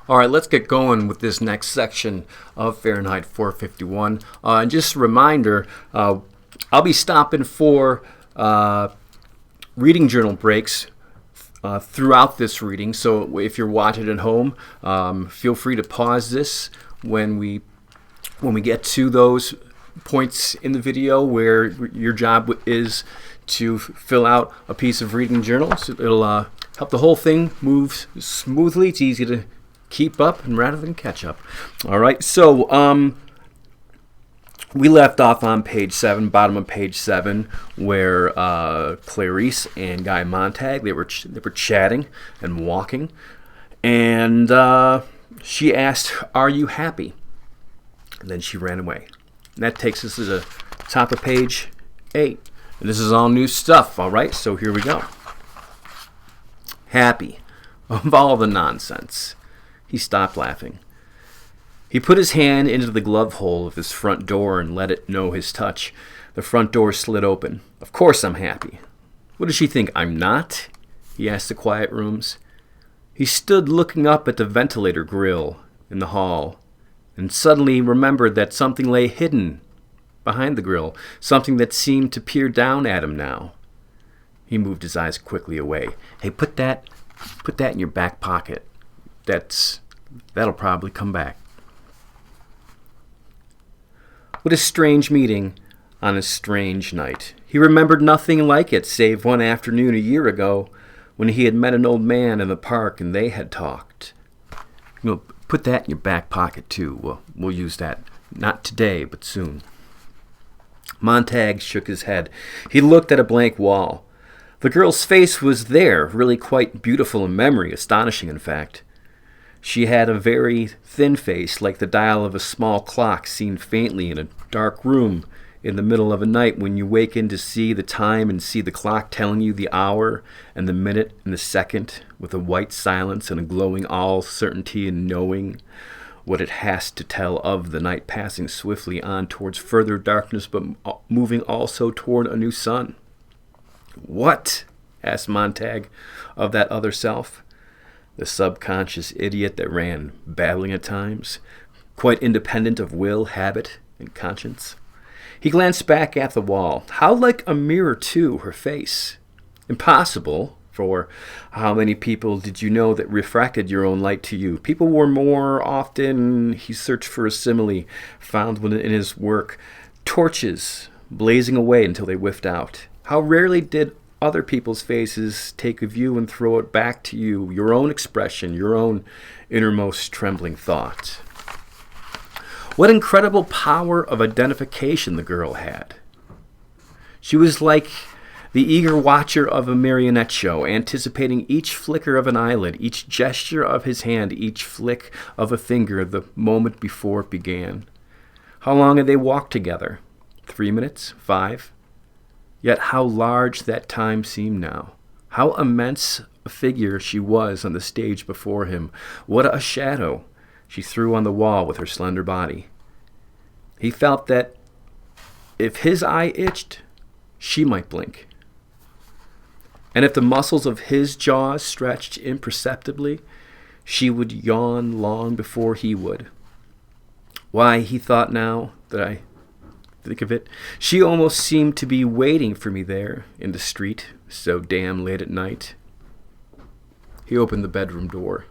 All right, let's get going with this next section of Fahrenheit 451. And just a reminder, I'll be stopping for reading journal breaks throughout this reading. So if you're watching at home, feel free to pause this when we get to those points in the video where your job is to fill out a piece of reading journal. So it'll help the whole thing move smoothly. It's easy to keep up and rather than catch up. All right, so we left off on page 7, bottom of page 7, where Clarice and Guy Montag, they were chatting and walking, and she asked, "Are you happy?" And then she ran away. And that takes us to the top of page 8. And this is all new stuff, all right? So here we go. Happy of all the nonsense. He stopped laughing. He put his hand into the glove hole of his front door and let it know his touch. The front door slid open. "Of course I'm happy." "What does she think, I'm not?" he asked the quiet rooms. He stood looking up at the ventilator grill in the hall and suddenly remembered that something lay hidden behind the grill, something that seemed to peer down at him now. He moved his eyes quickly away. "Hey, put that in your back pocket. That'll probably come back." What a strange meeting on a strange night. He remembered nothing like it save one afternoon a year ago when he had met an old man in the park and they had talked. Put that in your back pocket too. We'll use that. Not today, but soon. Montag shook his head. He looked at a blank wall. The girl's face was there, really quite beautiful in memory, astonishing in fact. She had a very thin face, like the dial of a small clock seen faintly in a dark room in the middle of a night when you waken to see the time and see the clock telling you the hour and the minute and the second with a white silence and a glowing all certainty in knowing what it has to tell of the night passing swiftly on towards further darkness but moving also toward a new sun. "What?" asked Montag of that other self. The subconscious idiot that ran babbling at times, quite independent of will, habit, and conscience. He glanced back at the wall. How like a mirror, too, her face. Impossible, for how many people did you know that refracted your own light to you? People were more often, he searched for a simile, found one in his work, torches blazing away until they whiffed out. How rarely did other people's faces take a view and throw it back to you, your own expression, your own innermost trembling thought. What incredible power of identification the girl had. She was like the eager watcher of a marionette show, anticipating each flicker of an eyelid, each gesture of his hand, each flick of a finger the moment before it began. How long had they walked together? 3 minutes? 5? Yet how large that time seemed now. How immense a figure she was on the stage before him. What a shadow she threw on the wall with her slender body. He felt that if his eye itched, she might blink. And if the muscles of his jaws stretched imperceptibly, she would yawn long before he would. Why, he thought now that I think of it, she almost seemed to be waiting for me there in the street so damn late at night. He opened the bedroom door.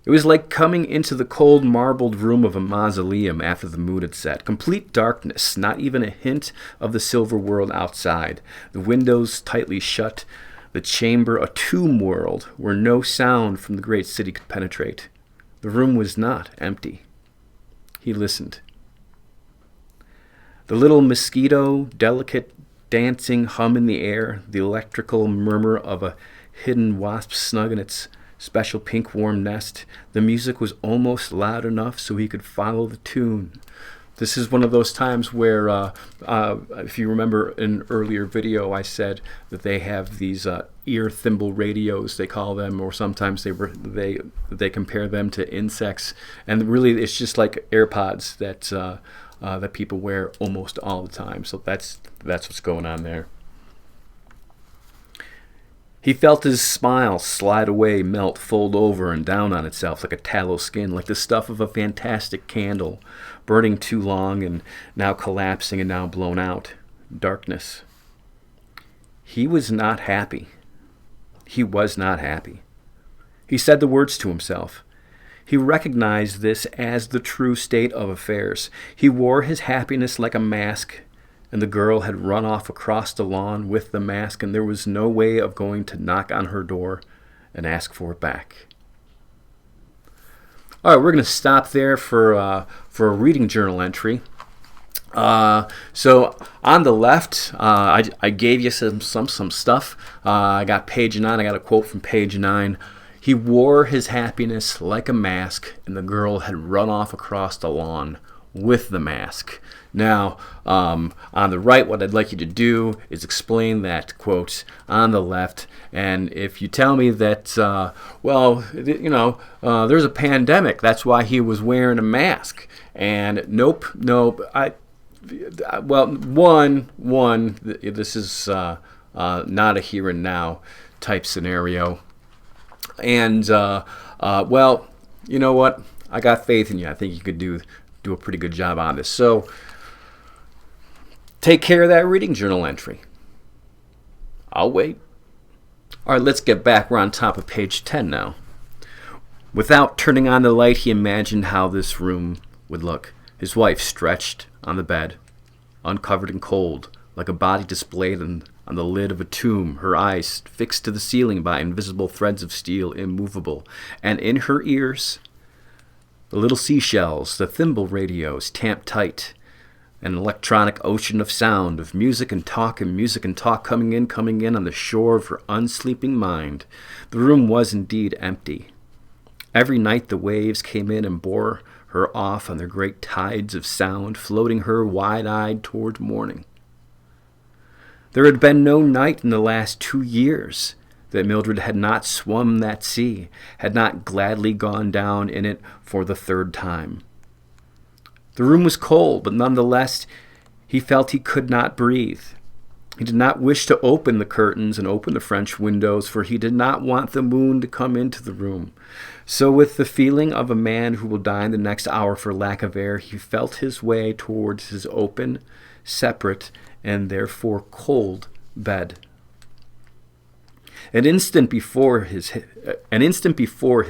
It was like coming into the cold marbled room of a mausoleum after the moon had set. Complete darkness, not even a hint of the silver world outside. The windows tightly shut, the chamber a tomb world where no sound from the great city could penetrate. The room was not empty. He listened. The little mosquito, delicate dancing hum in the air, the electrical murmur of a hidden wasp snug in its special pink warm nest. The music was almost loud enough so he could follow the tune. This is one of those times where, if you remember in an earlier video, I said that they have these ear thimble radios, they call them, or sometimes they compare them to insects. And really, it's just like AirPods that people wear almost all the time. So that's what's going on there. He felt his smile slide away, melt, fold over and down on itself like a tallow skin, like the stuff of a fantastic candle, burning too long and now collapsing and now blown out. Darkness. He was not happy. He was not happy. He said the words to himself. He recognized this as the true state of affairs. He wore his happiness like a mask, and the girl had run off across the lawn with the mask, and there was no way of going to knock on her door and ask for it back. All right, we're going to stop there for a reading journal entry. So on the left, I gave you some stuff. I got page 9. I got a quote from page 9. He wore his happiness like a mask, and the girl had run off across the lawn with the mask. Now, on the right, what I'd like you to do is explain that quote on the left. And if you tell me that, there's a pandemic, that's why he was wearing a mask. And nope, this is not a here and now type scenario. And, you know what? I got faith in you. I think you could do a pretty good job on this. So take care of that reading journal entry. I'll wait. All right, let's get back. We're on top of page 10 now. Without turning on the light, he imagined how this room would look. His wife stretched on the bed, uncovered and cold, like a body displayed on the lid of a tomb, her eyes fixed to the ceiling by invisible threads of steel, immovable, and in her ears, the little seashells, the thimble radios tamped tight, an electronic ocean of sound, of music and talk coming in on the shore of her unsleeping mind. The room was indeed empty. Every night the waves came in and bore her off on their great tides of sound, floating her wide-eyed toward morning. There had been no night in the last 2 years that Mildred had not swum that sea, had not gladly gone down in it for the 3rd time. The room was cold, but nonetheless he felt he could not breathe. He did not wish to open the curtains and open the French windows, for he did not want the moon to come into the room. So with the feeling of a man who will die in the next hour for lack of air, he felt his way towards his open, separate, and therefore cold bed. An instant before his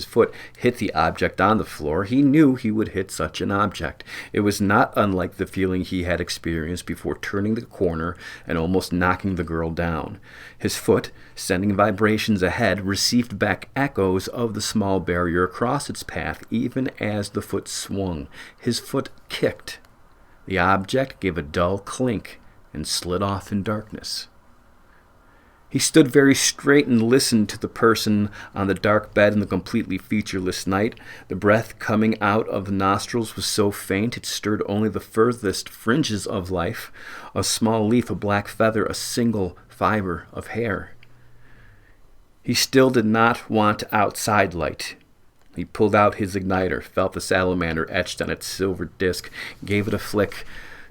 foot hit the object on the floor, he knew he would hit such an object. It was not unlike the feeling he had experienced before turning the corner and almost knocking the girl down. His foot, sending vibrations ahead, received back echoes of the small barrier across its path even as the foot swung. His foot kicked. The object gave a dull clink and slid off in darkness. He stood very straight and listened to the person on the dark bed in the completely featureless night. The breath coming out of the nostrils was so faint it stirred only the furthest fringes of life, a small leaf, a black feather, a single fiber of hair. He still did not want outside light. He pulled out his igniter, felt the salamander etched on its silver disc, gave it a flick.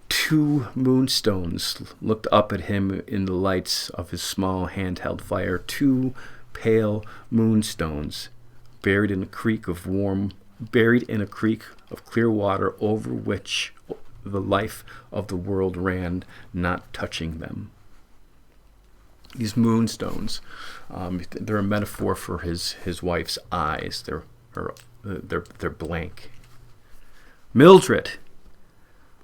2 moonstones looked up at him in the lights of his small handheld fire. 2 pale moonstones, buried in a creek of clear water over which the life of the world ran, not touching them. These moonstones, they're a metaphor for his wife's eyes. They're blank. Mildred.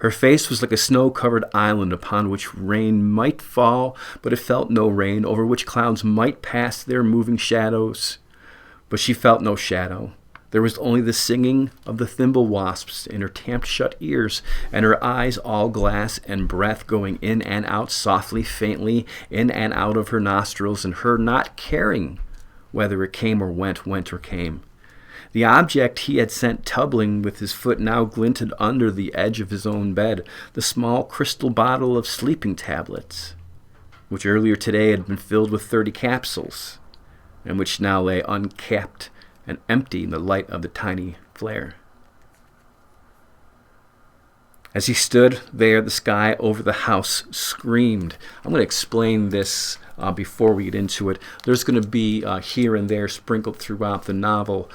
Her face was like a snow-covered island upon which rain might fall, but it felt no rain, over which clouds might pass their moving shadows, but she felt no shadow. There was only the singing of the thimble wasps in her tamped-shut ears, and her eyes all glass, and breath going in and out softly, faintly, in and out of her nostrils, and her not caring whether it came or went or came. The object he had sent tumbling with his foot now glinted under the edge of his own bed, the small crystal bottle of sleeping tablets, which earlier today had been filled with 30 capsules, and which now lay uncapped and empty in the light of the tiny flare. As he stood there, the sky over the house screamed. I'm going to explain this before we get into it. There's going to be here and there sprinkled throughout the novel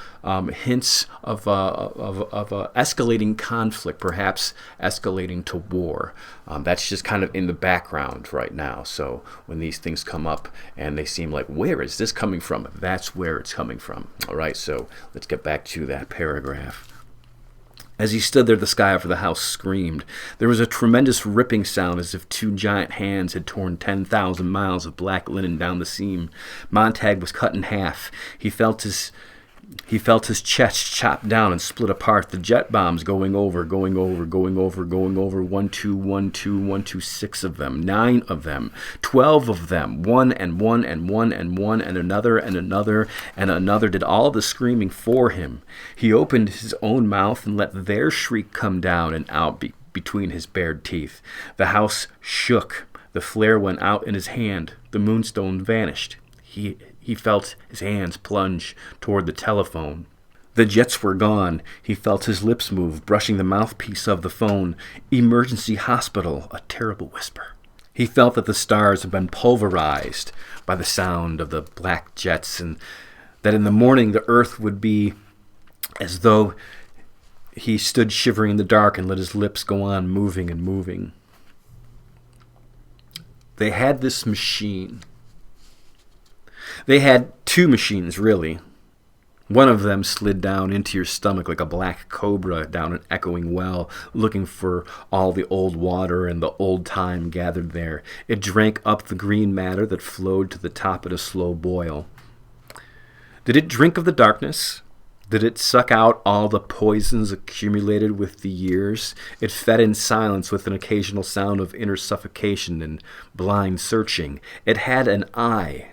hints of escalating conflict, perhaps escalating to war. That's just kind of in the background right now. So when these things come up and they seem like, where is this coming from? That's where it's coming from. All right, so let's get back to that paragraph. As he stood there, the sky over the house screamed. There was a tremendous ripping sound as if two giant hands had torn 10,000 miles of black linen down the seam. Montag was cut in half. He felt his chest chopped down and split apart. The jet bombs going over. 1, 2, 1, 2, 1, 2, 6 of them, 9 of them, 12 of them, one and one and one and one and another and another and another did all the screaming for him. He opened his own mouth and let their shriek come down and out between his bared teeth. The house shook. The flare went out in his hand. The moonstone vanished. He felt his hands plunge toward the telephone. The jets were gone. He felt his lips move, brushing the mouthpiece of the phone. Emergency hospital, a terrible whisper. He felt that the stars had been pulverized by the sound of the black jets, and that in the morning the earth would be as though he stood shivering in the dark and let his lips go on moving and moving. They had this machine. They had two machines, really. One of them slid down into your stomach like a black cobra down an echoing well, looking for all the old water and the old time gathered there. It drank up the green matter that flowed to the top at a slow boil. Did it drink of the darkness? Did it suck out all the poisons accumulated with the years? It fed in silence with an occasional sound of inner suffocation and blind searching. It had an eye.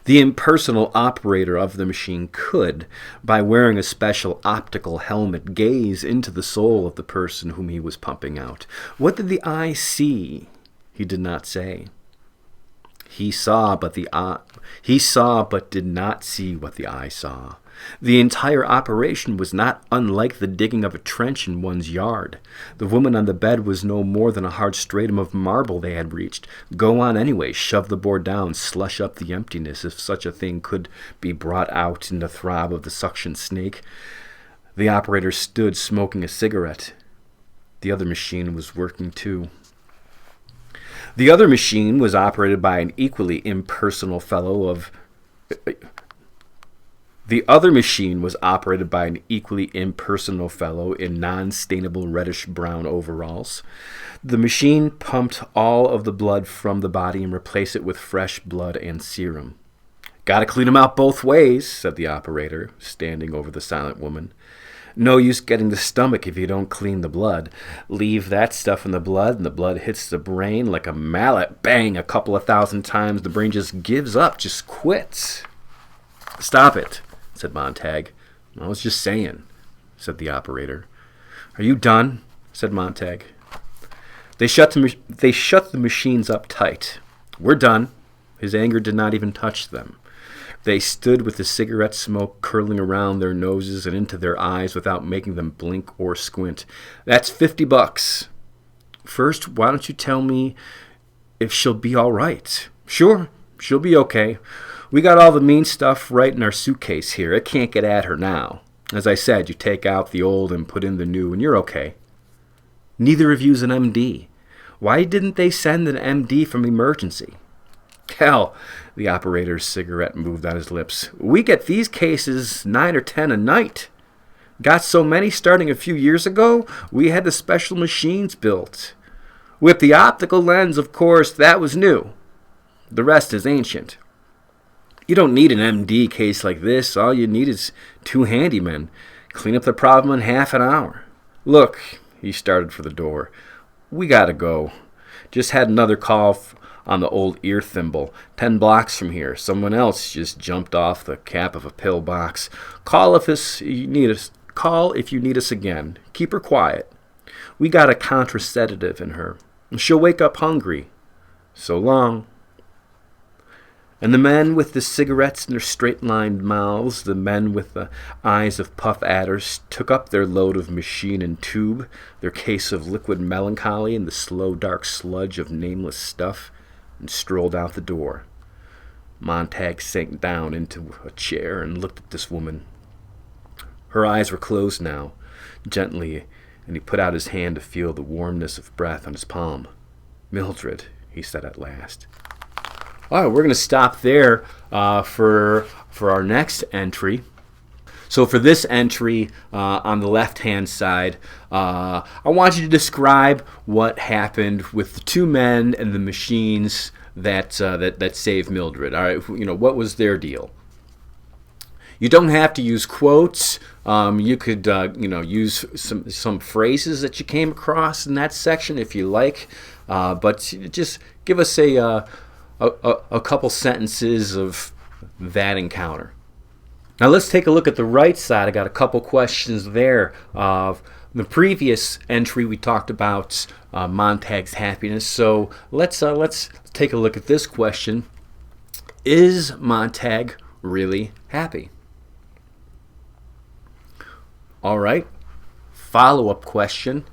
The impersonal operator of the machine could, by wearing a special optical helmet, gaze into the soul of the person whom he was pumping out. What did the eye see? He did not say. He saw, but did not see what the eye saw. The entire operation was not unlike the digging of a trench in one's yard. The woman on the bed was no more than a hard stratum of marble they had reached. Go on anyway, shove the board down, slush up the emptiness, if such a thing could be brought out in the throb of the suction snake. The operator stood smoking a cigarette. The other machine was working too. The other machine was operated by an equally impersonal fellow in non-stainable reddish-brown overalls. The machine pumped all of the blood from the body and replaced it with fresh blood and serum. "Gotta clean 'em out both ways," said the operator, standing over the silent woman. "No use getting the stomach if you don't clean the blood. Leave that stuff in the blood, and the blood hits the brain like a mallet. Bang, a couple of thousand times. The brain just gives up, just quits." "Stop it," said Montag. "I was just saying," said the operator. "Are you done?" said Montag. They shut the machines up tight. "We're done." His anger did not even touch them. They stood with the cigarette smoke curling around their noses and into their eyes without making them blink or squint. "That's $50. First, why don't you tell me if she'll be all right?" "Sure, she'll be okay. We got all the mean stuff right in our suitcase here. It can't get at her now. As I said, you take out the old and put in the new, and you're okay." "Neither of you's an MD. Why didn't they send an MD from emergency?" "Hell," the operator's cigarette moved on his lips. "We get these cases 9 or 10 a night. Got so many starting a few years ago, we had the special machines built. With the optical lens, of course, that was new. The rest is ancient. You don't need an MD case like this. All you need is 2 handymen. Clean up the problem in half an hour. Look," he started for the door. "We gotta go. Just had another call on the old ear thimble. 10 blocks from here. Someone else just jumped off the cap of a pillbox. Call if you need us again. Keep her quiet. We got a contraceptive in her. She'll wake up hungry. So long." And the men with the cigarettes in their straight-lined mouths, the men with the eyes of puff adders, took up their load of machine and tube, their case of liquid melancholy and the slow dark sludge of nameless stuff, and strolled out the door. Montag sank down into a chair and looked at this woman. Her eyes were closed now, gently, and he put out his hand to feel the warmness of breath on his palm. "Mildred," he said at last. All right, we're going to stop there for our next entry. So for this entry on the left-hand side, I want you to describe what happened with the two men and the machines that saved Mildred. All right, what was their deal? You don't have to use quotes. You could use some phrases that you came across in that section if you like, but just give us a couple sentences of that encounter. Now let's take a look at the right side. I got a couple questions there. The previous entry we talked about Montag's happiness. So let's take a look at this question. Is Montag really happy? All right. Follow-up question.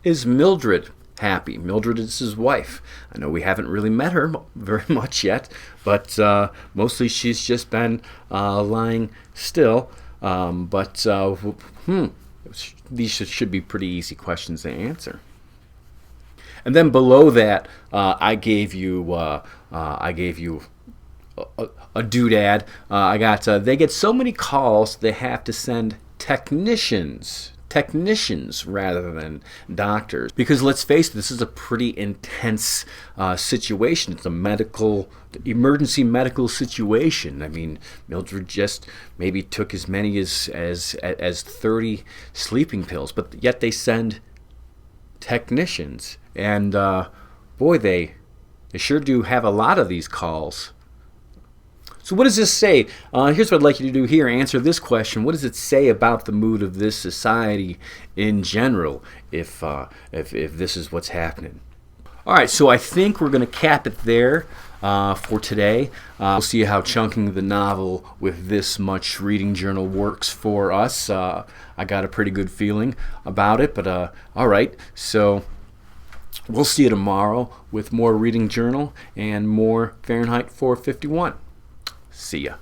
Is Mildred happy? Mildred is his wife. I know we haven't really met her very much yet, but mostly she's just been lying still. These should be pretty easy questions to answer. And then below that, I gave you a doodad. I got they get so many calls they have to send technicians rather than doctors, because let's face it, this is a pretty intense situation. It's a emergency medical situation. I mean, Mildred just maybe took as many as 30 sleeping pills, but yet they send technicians, and boy, they sure do have a lot of these calls. So what does this say? Here's what I'd like you to do here. Answer this question. What does it say about the mood of this society in general if this is what's happening? All right, so I think we're going to cap it there for today. We'll see how chunking the novel with this much reading journal works for us. I got a pretty good feeling about it, but all right. So we'll see you tomorrow with more reading journal and more Fahrenheit 451. See ya.